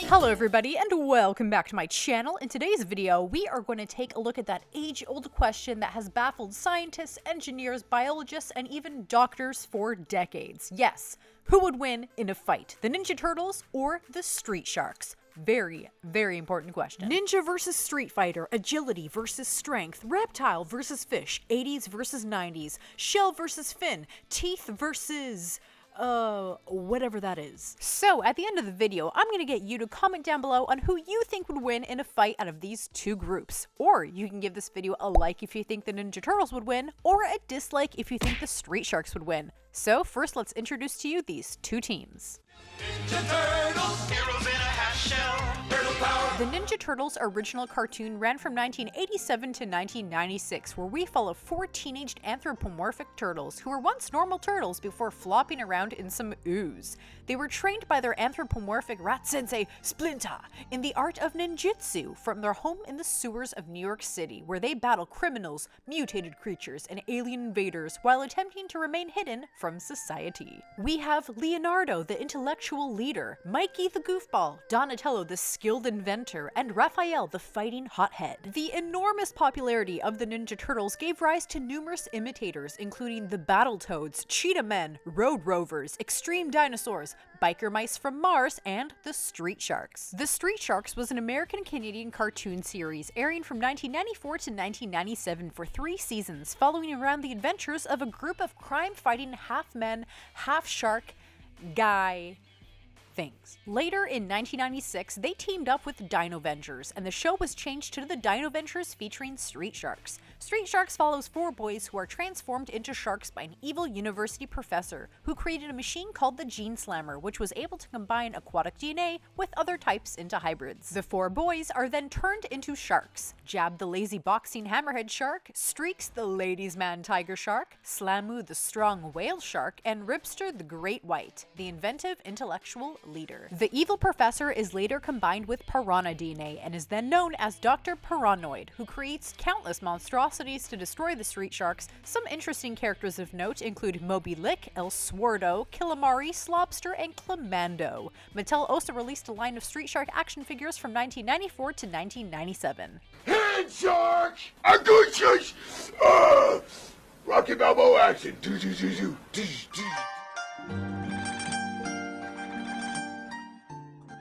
Hello everybody and welcome back to my channel. In today's video, we are going to take a look at that age-old question that has baffled scientists, engineers, biologists, and even doctors for decades. Yes, who would win in a fight? The Ninja Turtles or the Street Sharks? Very, very important question. Ninja versus Street Fighter, agility versus strength, reptile versus fish, 80s versus 90s, shell versus fin, teeth versus... whatever that is. So, at the end of the video, I'm gonna get you to comment down below on who you think would win in a fight out of these two groups. Or you can give this video a like if you think the Ninja Turtles would win, or a dislike if you think the Street Sharks would win. So, first let's introduce to you these two teams. Ninja Turtles, heroes in a half shell, turtle power. The Ninja Turtles original cartoon ran from 1987 to 1996, where we follow four teenaged anthropomorphic turtles who were once normal turtles before flopping around in some ooze. They were trained by their anthropomorphic rat sensei, Splinter, in the art of ninjutsu from their home in the sewers of New York City, where they battle criminals, mutated creatures, and alien invaders while attempting to remain hidden from society. We have Leonardo, the intellectual leader, Mikey the goofball, Donatello the skilled inventor, and Raphael the fighting hothead. The enormous popularity of the Ninja Turtles gave rise to numerous imitators, including the Battletoads, Cheetah Men, Road Rovers, Extreme Dinosaurs, Biker Mice from Mars, and the Street Sharks. The Street Sharks was an American-Canadian cartoon series airing from 1994 to 1997 for 3 seasons, following around the adventures of a group of crime-fighting half-men, half-shark guy things. Later in 1996, they teamed up with Dino-Vengers, and the show was changed to the Dino-Vengers featuring Street Sharks. Street Sharks follows 4 boys who are transformed into sharks by an evil university professor who created a machine called the Gene Slammer, which was able to combine aquatic DNA with other types into hybrids. The 4 boys are then turned into sharks. Jab the lazy boxing hammerhead shark, Streaks the ladies man tiger shark, Slamu the strong whale shark, and Ripster the great white, the inventive intellectual leader. The evil professor is later combined with piranha DNA and is then known as Dr. Piranoid, who creates countless monstrosities to destroy the Street Sharks. Some interesting characters of note include Moby Lick, El Swardo, Killamari, Slobster, and Clamando. Mattel also released a line of Street Shark action figures from 1994 to 1997. Hand shark! A good shush! Rocky Balboa action!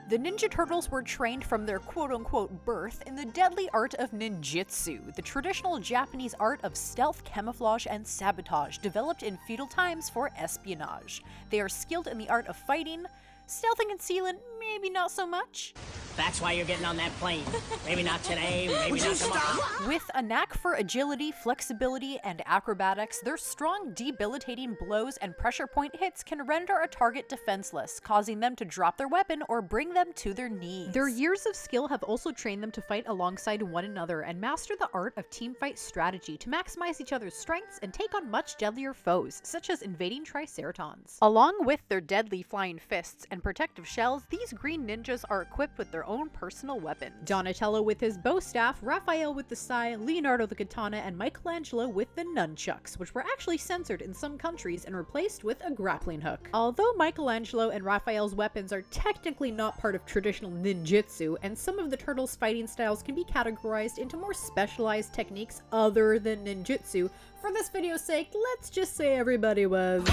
The Ninja Turtles were trained from their quote-unquote birth in the deadly art of ninjutsu, the traditional Japanese art of stealth, camouflage, and sabotage developed in feudal times for espionage. They are skilled in the art of fighting, stealthing and sealant, maybe not so much. That's why you're getting on that plane. Maybe not today, maybe not tomorrow. With a knack for agility, flexibility, and acrobatics, their strong, debilitating blows and pressure point hits can render a target defenseless, causing them to drop their weapon or bring them to their knees. Their years of skill have also trained them to fight alongside one another and master the art of teamfight strategy to maximize each other's strengths and take on much deadlier foes, such as invading Triceratons. Along with their deadly flying fists and protective shells, these green ninjas are equipped with their own personal weapons. Donatello with his bow staff, Raphael with the sai, Leonardo the katana, and Michelangelo with the nunchucks, which were actually censored in some countries and replaced with a grappling hook. Although Michelangelo and Raphael's weapons are technically not part of traditional ninjutsu, and some of the turtles' fighting styles can be categorized into more specialized techniques other than ninjutsu, for this video's sake, let's just say everybody was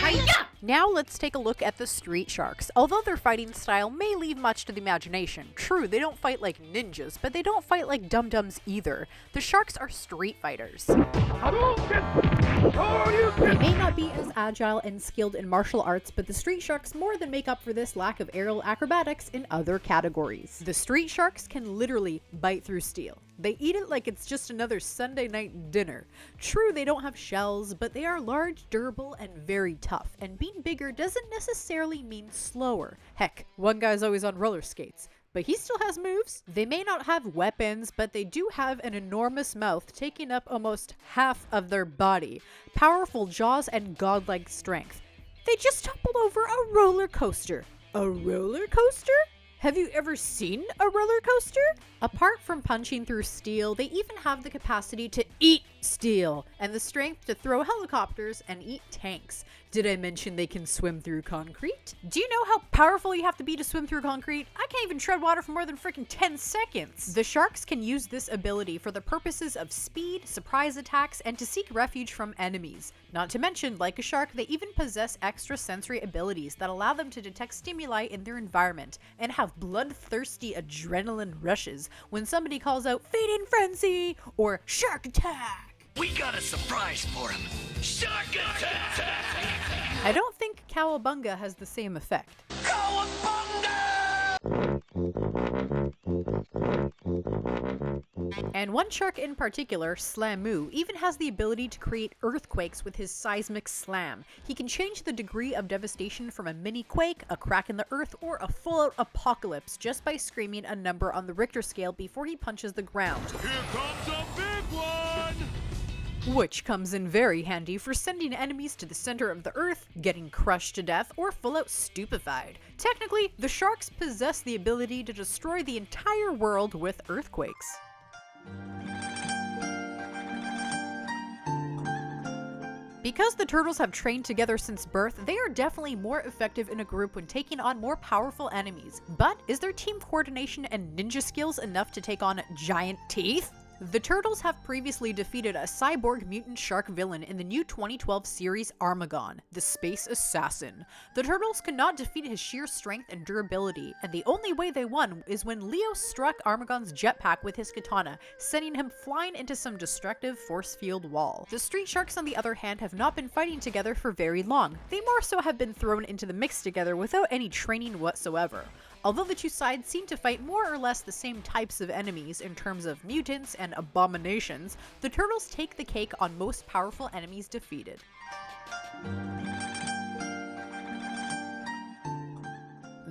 Hi-ya! Now let's take a look at the Street Sharks. Although their fighting style may leave much to the imagination, true, they don't fight like ninjas, but they don't fight like dum-dums either. The Sharks are street fighters. They may not be as agile and skilled in martial arts, but the Street Sharks more than make up for this lack of aerial acrobatics in other categories. The Street Sharks can literally bite through steel. They eat it like it's just another Sunday night dinner. True, they don't have shells, but they are large, durable, and very tough, and being bigger doesn't necessarily mean slower. Heck, one guy's always on roller skates, but he still has moves. They may not have weapons, but they do have an enormous mouth taking up almost half of their body, powerful jaws, and godlike strength. They just toppled over a roller coaster. A roller coaster? Have you ever seen a roller coaster? Apart from punching through steel, they even have the capacity to eat Steel, and the strength to throw helicopters and eat tanks. Did I mention they can swim through concrete? Do you know how powerful you have to be to swim through concrete? I can't even tread water for more than freaking 10 seconds. The sharks can use this ability for the purposes of speed, surprise attacks, and to seek refuge from enemies. Not to mention, like a shark, they even possess extrasensory abilities that allow them to detect stimuli in their environment and have bloodthirsty adrenaline rushes when somebody calls out "feeding frenzy" or "shark attack." We got a surprise for him. Shark attack! I don't think Cowabunga has the same effect. And one shark in particular, Slamoo, even has the ability to create earthquakes with his seismic slam. He can change the degree of devastation from a mini quake, a crack in the earth, or a full-out apocalypse just by screaming a number on the Richter scale before he punches the ground. Here comes a big one! Which comes in very handy for sending enemies to the center of the earth, getting crushed to death, or full out stupefied. Technically, the sharks possess the ability to destroy the entire world with earthquakes. Because the turtles have trained together since birth, they are definitely more effective in a group when taking on more powerful enemies. But is their team coordination and ninja skills enough to take on giant teeth? The turtles have previously defeated a cyborg mutant shark villain in the new 2012 series Armagon, the Space Assassin. The turtles could not defeat his sheer strength and durability, and the only way they won is when Leo struck Armagon's jetpack with his katana, sending him flying into some destructive force field wall. The street sharks, on the other hand, have not been fighting together for very long. They more so have been thrown into the mix together without any training whatsoever. Although the two sides seem to fight more or less the same types of enemies in terms of mutants and abominations, the turtles take the cake on most powerful enemies defeated.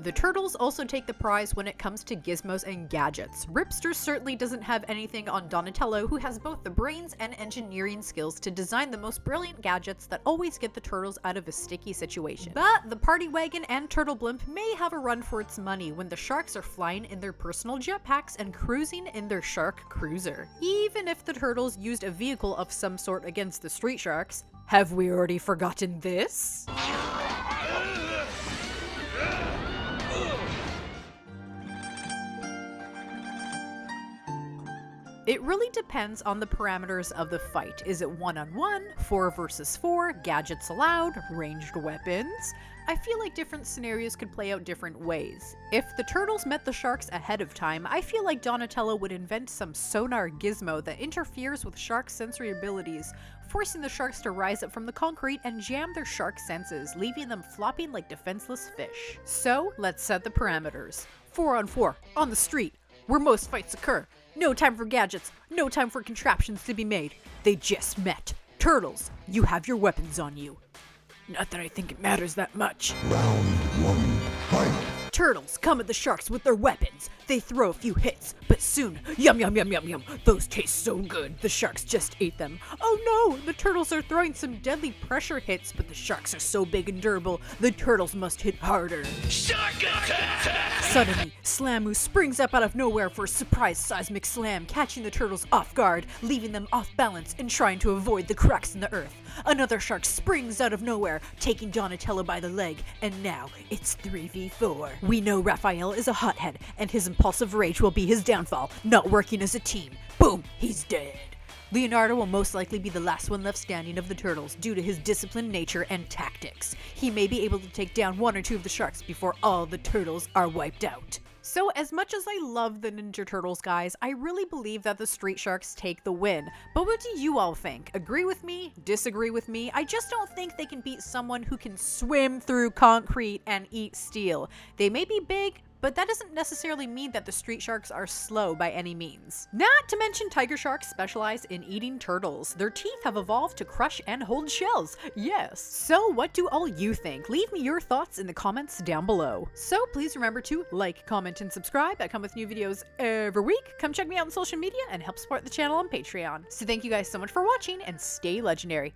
The turtles also take the prize when it comes to gizmos and gadgets. Ripster certainly doesn't have anything on Donatello, who has both the brains and engineering skills to design the most brilliant gadgets that always get the turtles out of a sticky situation. But the Party Wagon and Turtle Blimp may have a run for its money when the sharks are flying in their personal jetpacks and cruising in their shark cruiser. Even if the turtles used a vehicle of some sort against the street sharks, have we already forgotten this? It really depends on the parameters of the fight. Is it 1-on-1, 4 versus 4, gadgets allowed, ranged weapons? I feel like different scenarios could play out different ways. If the turtles met the sharks ahead of time, I feel like Donatello would invent some sonar gizmo that interferes with shark sensory abilities, forcing the sharks to rise up from the concrete and jam their shark senses, leaving them flopping like defenseless fish. So, let's set the parameters. 4-on-4, on the street, where most fights occur. No time for gadgets, no time for contraptions to be made. They just met. Turtles, you have your weapons on you. Not that I think it matters that much. Round one, fight. Turtles come at the sharks with their weapons. They throw a few hits, but soon, yum yum yum yum yum, those taste so good, the sharks just ate them. Oh no, the turtles are throwing some deadly pressure hits, but the sharks are so big and durable, the turtles must hit harder. Shark attack! Suddenly, Slamoo springs up out of nowhere for a surprise seismic slam, catching the turtles off guard, leaving them off balance and trying to avoid the cracks in the earth. Another shark springs out of nowhere, taking Donatello by the leg, and now it's 3v4. We know Raphael is a hothead, and his impulsive rage will be his downfall, not working as a team. Boom, he's dead. Leonardo will most likely be the last one left standing of the turtles due to his disciplined nature and tactics. He may be able to take down 1 or 2 of the sharks before all the turtles are wiped out. So as much as I love the Ninja Turtles, guys, I really believe that the street sharks take the win. But what do you all think? Agree with me? Disagree with me? I just don't think they can beat someone who can swim through concrete and eat steel. They may be big, but that doesn't necessarily mean that the street sharks are slow by any means. Not to mention tiger sharks specialize in eating turtles. Their teeth have evolved to crush and hold shells. Yes. So what do all you think? Leave me your thoughts in the comments down below. So please remember to like, comment, and subscribe. I come with new videos every week. Come check me out on social media and help support the channel on Patreon. So thank you guys so much for watching and stay legendary.